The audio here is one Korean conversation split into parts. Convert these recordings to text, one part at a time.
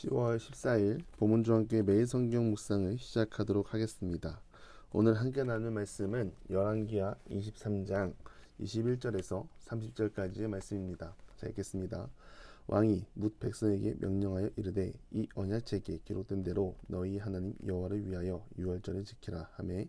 10월 14일 보문중앙교회 매일 성경 묵상을 시작하도록 하겠습니다. 오늘 함께 나눌 말씀은 열왕기하 23장 21절에서 30절까지의 말씀입니다. 자, 읽겠습니다. 왕이 뭇 백성에게 명령하여 이르되 이 언약책에 기록된 대로 너희 하나님 여호와를 위하여 유월절을 지키라 하매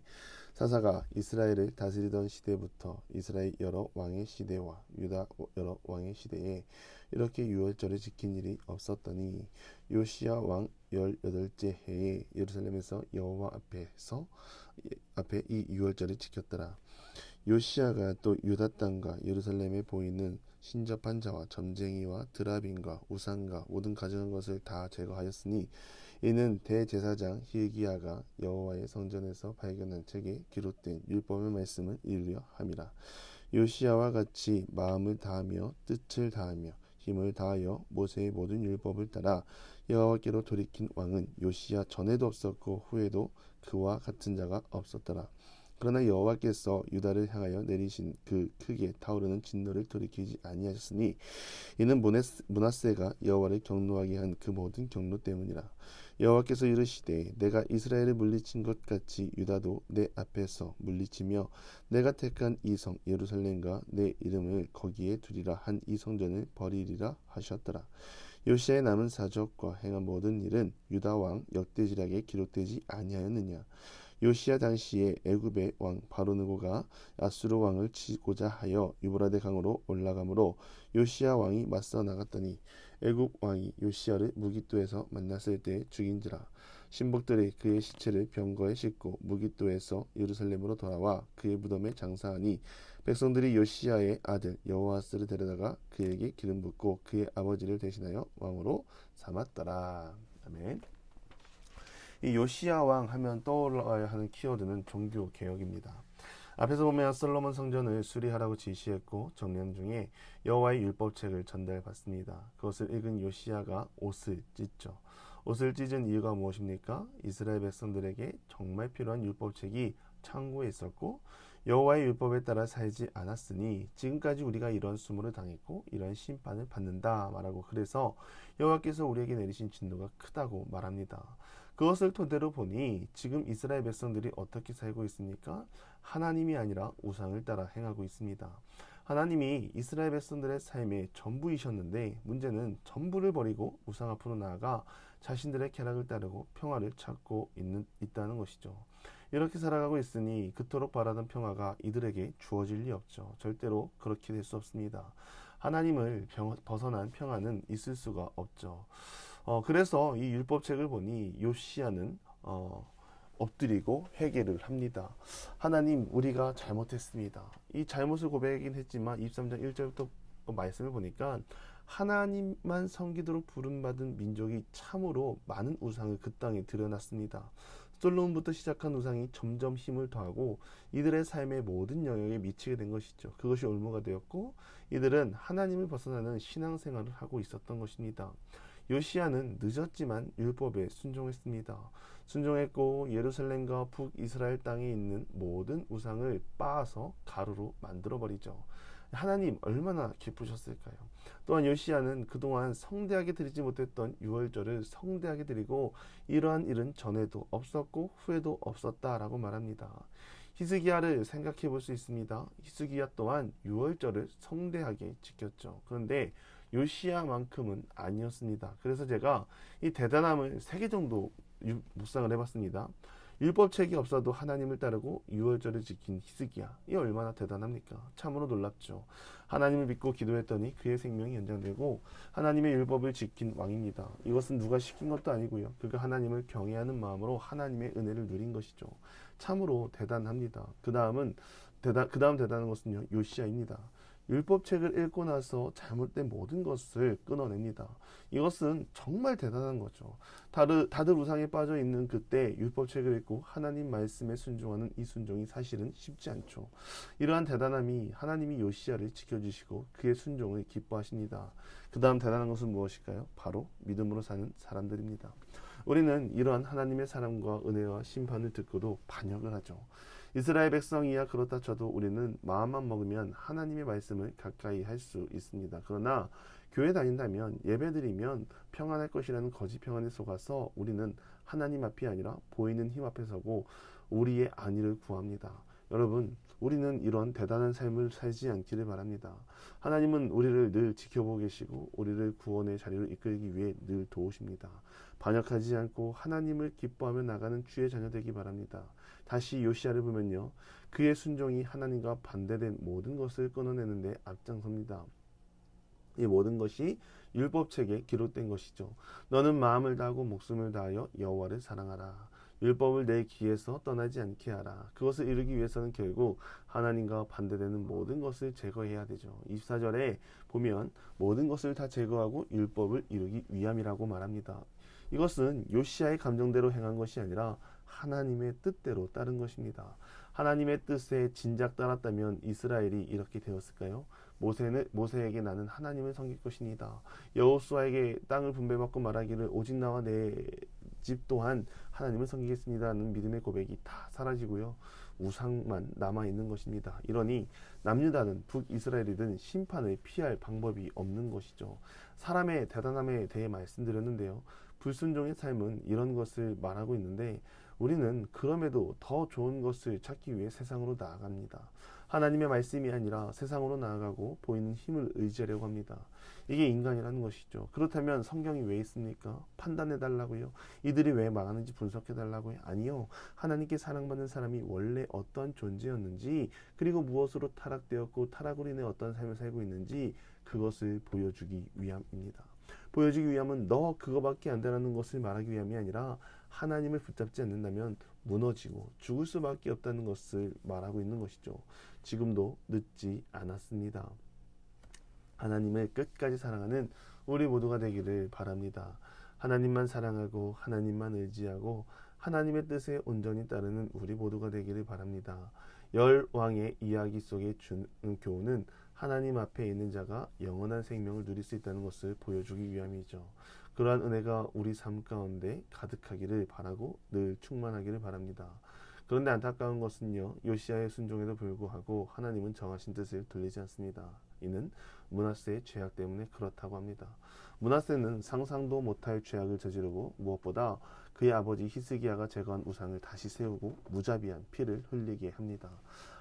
사사가 이스라엘을 다스리던 시대부터 이스라엘 여러 왕의 시대와 유다 여러 왕의 시대에 이렇게 유월절을 지킨 일이 없었더니 요시야 왕 18째 해에 예루살렘에서 여호와 앞에 이 유월절을 지켰더라. 요시야가 또 유다 땅과 예루살렘에 보이는 신접한 자와 점쟁이와 드라빈과 우상과 모든 가증한 것을 다 제거하였으니 이는 대제사장 hil기야가 여호와의 성전에서 발견한 책에 기록된 율법의 말씀을 이루려 함이라. 요시야와 같이 마음을 다하며 뜻을 다하며 힘을 다하여 모세의 모든 율법을 따라 여호와께로 돌이킨 왕은 요시야 전에도 없었고 후에도 그와 같은 자가 없었더라. 그러나 여호와께서 유다를 향하여 내리신 그 크게 타오르는 진노를 돌이키지 아니하셨으니 이는 므낫세가 여호와를 경노하게 한 그 모든 경노 때문이라. 여호와께서 이르시되 내가 이스라엘을 물리친 것 같이 유다도 내 앞에서 물리치며 내가 택한 이 성 예루살렘과 내 이름을 거기에 두리라 한 이 성전을 버리리라 하셨더라. 요시야의 남은 사적과 행한 모든 일은 유다 왕 역대지략에 기록되지 아니하였느냐. 요시야 당시에 애굽의 왕 바로느고가 아수르 왕을 치고자 하여 유브라데 강으로 올라가므로 요시야 왕이 맞서 나갔더니 애굽 왕이 요시야를 무깃도에서 만났을 때 죽인지라. 신복들이 그의 시체를 병거에 싣고 무깃도에서 예루살렘으로 돌아와 그의 무덤에 장사하니 백성들이 요시야의 아들 여호아스를 데려다가 그에게 기름 붓고 그의 아버지를 대신하여 왕으로 삼았더라. 아멘. 이 요시야 왕 하면 떠올라야 하는 키워드는 종교 개혁입니다. 앞에서 보면 솔로몬 성전을 수리하라고 지시했고 정령 중에 여호와의 율법책을 전달받습니다. 그것을 읽은 요시야가 옷을 찢죠. 옷을 찢은 이유가 무엇입니까? 이스라엘 백성들에게 정말 필요한 율법책이 창고에 있었고 여호와의 율법에 따라 살지 않았으니 지금까지 우리가 이런 수모를 당했고 이런 심판을 받는다 말하고, 그래서 여호와께서 우리에게 내리신 진노가 크다고 말합니다. 그것을 토대로 보니 지금 이스라엘 백성들이 어떻게 살고 있습니까? 하나님이 아니라 우상을 따라 행하고 있습니다. 하나님이 이스라엘 백성들의 삶의 전부이셨는데 문제는 전부를 버리고 우상 앞으로 나아가 자신들의 쾌락을 따르고 평화를 찾고 있다는 것이죠. 이렇게 살아가고 있으니 그토록 바라던 평화가 이들에게 주어질 리 없죠. 절대로 그렇게 될 수 없습니다. 하나님을 벗어난 평화는 있을 수가 없죠. 그래서 이 율법책을 보니 요시야는 엎드리고 회개를 합니다. 하나님, 우리가 잘못했습니다. 이 잘못을 고백하긴 했지만 23장 1절부터 말씀을 보니까 하나님만 섬기도록 부름받은 민족이 참으로 많은 우상을 그 땅에 드러났습니다. 솔로몬부터 시작한 우상이 점점 힘을 더하고 이들의 삶의 모든 영역에 미치게 된 것이죠. 그것이 올무가 되었고 이들은 하나님을 벗어나는 신앙생활을 하고 있었던 것입니다. 요시야는 늦었지만 율법에 순종했습니다. 순종했고 예루살렘과 북이스라엘 땅에 있는 모든 우상을 빻아서 가루로 만들어버리죠. 하나님 얼마나 기쁘셨을까요? 또한 요시야는 그동안 성대하게 드리지 못했던 유월절을 성대하게 드리고 이러한 일은 전에도 없었고 후에도 없었다라고 말합니다. 히스기야를 생각해 볼 수 있습니다. 히스기야 또한 유월절을 성대하게 지켰죠. 그런데 요시야만큼은 아니었습니다. 그래서 제가 이 대단함을 3개 정도 묵상을 해봤습니다. 율법책이 없어도 하나님을 따르고 유월절을 지킨 히스기야, 이 얼마나 대단합니까? 참으로 놀랍죠. 하나님을 믿고 기도했더니 그의 생명이 연장되고 하나님의 율법을 지킨 왕입니다. 이것은 누가 시킨 것도 아니고요. 그가 하나님을 경외하는 마음으로 하나님의 은혜를 누린 것이죠. 참으로 대단합니다. 그 다음 대단한 것은요, 요시야입니다. 율법책을 읽고 나서 잘못된 모든 것을 끊어냅니다. 이것은 정말 대단한 거죠. 다들 우상에 빠져 있는 그때 율법책을 읽고 하나님 말씀에 순종하는 이 순종이 사실은 쉽지 않죠. 이러한 대단함이 하나님이 요시야를 지켜주시고 그의 순종을 기뻐하십니다. 그 다음 대단한 것은 무엇일까요? 바로 믿음으로 사는 사람들입니다. 우리는 이러한 하나님의 사랑과 은혜와 심판을 듣고도 반역을 하죠. 이스라엘 백성이야 그렇다 쳐도 우리는 마음만 먹으면 하나님의 말씀을 가까이 할 수 있습니다. 그러나 교회 다닌다면 예배드리면 평안할 것이라는 거짓 평안에 속아서 우리는 하나님 앞이 아니라 보이는 힘 앞에 서고 우리의 안위를 구합니다. 여러분, 우리는 이런 대단한 삶을 살지 않기를 바랍니다. 하나님은 우리를 늘 지켜보고 계시고 우리를 구원의 자리로 이끌기 위해 늘 도우십니다. 반역하지 않고 하나님을 기뻐하며 나가는 주의 자녀 되기 바랍니다. 다시 요시야를 보면요, 그의 순종이 하나님과 반대된 모든 것을 끊어내는데 앞장섭니다. 이 모든 것이 율법책에 기록된 것이죠. 너는 마음을 다하고 목숨을 다하여 여호와를 사랑하라. 율법을 내 귀에서 떠나지 않게 하라. 그것을 이루기 위해서는 결국 하나님과 반대되는 모든 것을 제거해야 되죠. 24절에 보면 모든 것을 다 제거하고 율법을 이루기 위함이라고 말합니다. 이것은 요시야의 감정대로 행한 것이 아니라 하나님의 뜻대로 따른 것입니다. 하나님의 뜻에 진작 따랐다면 이스라엘이 이렇게 되었을까요? 모세에게 나는 하나님을 섬길 것이니다. 여호수아에게 땅을 분배받고 말하기를 오직 나와 내 집 또한 하나님을 섬기겠습니다는 믿음의 고백이 다 사라지고요. 우상만 남아있는 것입니다. 이러니 남유다는 북이스라엘이든 심판을 피할 방법이 없는 것이죠. 사람의 대단함에 대해 말씀드렸는데요. 불순종의 삶은 이런 것을 말하고 있는데 우리는 그럼에도 더 좋은 것을 찾기 위해 세상으로 나아갑니다. 하나님의 말씀이 아니라 세상으로 나아가고 보이는 힘을 의지하려고 합니다. 이게 인간이라는 것이죠. 그렇다면 성경이 왜 있습니까? 판단해달라고요? 이들이 왜 망하는지 분석해달라고요? 아니요. 하나님께 사랑받는 사람이 원래 어떤 존재였는지 그리고 무엇으로 타락되었고 타락으로 인해 어떤 삶을 살고 있는지 그것을 보여주기 위함입니다. 보여주기 위함은 너 그거밖에 안 되라는 것을 말하기 위함이 아니라 하나님을 붙잡지 않는다면 무너지고 죽을 수밖에 없다는 것을 말하고 있는 것이죠. 지금도 늦지 않았습니다. 하나님을 끝까지 사랑하는 우리 모두가 되기를 바랍니다. 하나님만 사랑하고 하나님만 의지하고 하나님의 뜻에 온전히 따르는 우리 모두가 되기를 바랍니다. 열 왕의 이야기 속에 준 교훈은 하나님 앞에 있는 자가 영원한 생명을 누릴 수 있다는 것을 보여주기 위함이죠. 그러한 은혜가 우리 삶 가운데 가득하기를 바라고 늘 충만하기를 바랍니다. 그런데 안타까운 것은요, 요시야의 순종에도 불구하고 하나님은 정하신 뜻을 돌리지 않습니다. 이는 므낫세의 죄악 때문에 그렇다고 합니다. 므낫세는 상상도 못할 죄악을 저지르고 무엇보다 그의 아버지 히스기야가 제거한 우상을 다시 세우고 무자비한 피를 흘리게 합니다.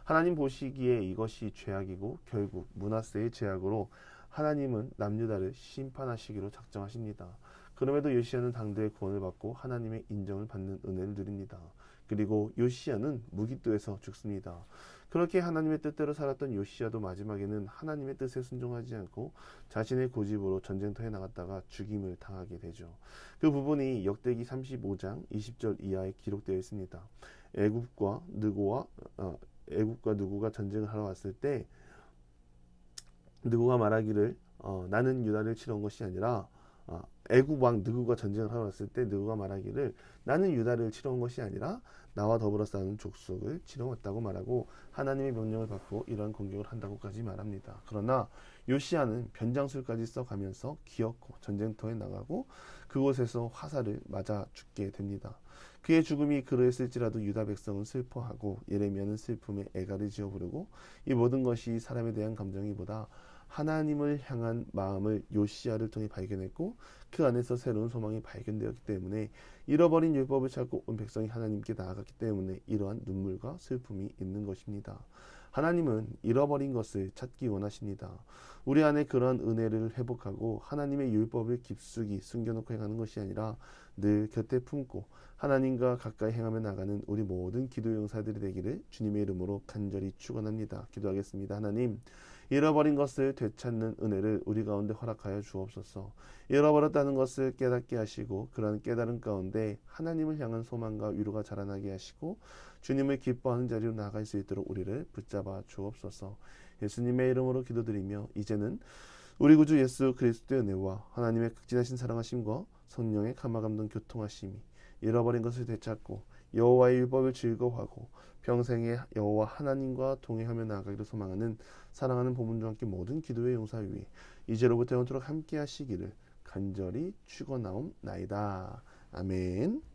하나님 보시기에 이것이 죄악이고 결국 므낫세의 죄악으로 하나님은 남유다를 심판하시기로 작정하십니다. 그럼에도 요시야는 당대의 구원을 받고 하나님의 인정을 받는 은혜를 누립니다. 그리고 요시야는 무기또에서 죽습니다. 그렇게 하나님의 뜻대로 살았던 요시야도 마지막에는 하나님의 뜻에 순종하지 않고 자신의 고집으로 전쟁터에 나갔다가 죽임을 당하게 되죠. 그 부분이 역대기 35장 20절 이하에 기록되어 있습니다. 애굽과 누구가 전쟁을 하러 왔을 때 느고가 말하기를 나는 유다를 치러 온 것이 아니라 애굽 왕 느고가 전쟁을 하러 왔을 때 느고가 말하기를 나는 유다를 치러 온 것이 아니라 나와 더불어 싸우는 족속을 치러 왔다고 말하고 하나님의 명령을 받고 이러한 공격을 한다고까지 말합니다. 그러나 요시야는 변장술까지 써가면서 기어코 전쟁터에 나가고 그곳에서 화살을 맞아 죽게 됩니다. 그의 죽음이 그러했을지라도 유다 백성은 슬퍼하고 예레미야는 슬픔에 애가를 지어 부르고 이 모든 것이 사람에 대한 감정이보다 하나님을 향한 마음을 요시야를 통해 발견했고 그 안에서 새로운 소망이 발견되었기 때문에 잃어버린 율법을 찾고 온 백성이 하나님께 나아갔기 때문에 이러한 눈물과 슬픔이 있는 것입니다. 하나님은 잃어버린 것을 찾기 원하십니다. 우리 안에 그러한 은혜를 회복하고 하나님의 율법을 깊숙이 숨겨놓고 행하는 것이 아니라 늘 곁에 품고 하나님과 가까이 행하며 나가는 우리 모든 기도 용사들이 되기를 주님의 이름으로 간절히 축원합니다. 기도하겠습니다. 하나님, 잃어버린 것을 되찾는 은혜를 우리 가운데 허락하여 주옵소서. 잃어버렸다는 것을 깨닫게 하시고 그러한 깨달음 가운데 하나님을 향한 소망과 위로가 자라나게 하시고 주님을 기뻐하는 자리로 나아갈 수 있도록 우리를 붙잡아 주옵소서. 예수님의 이름으로 기도드리며 이제는 우리 구주 예수 그리스도의 은혜와 하나님의 극진하신 사랑하심과 성령의 감화감동 교통하심이 잃어버린 것을 되찾고 여호와의 율법을 즐거워하고 평생에 여호와 하나님과 동행하며 나아가기를 소망하는 사랑하는 보문과 함께 모든 기도의 용사 위에 이제로부터 영원토록 함께 하시기를 간절히 축원하옵나이다. 아멘.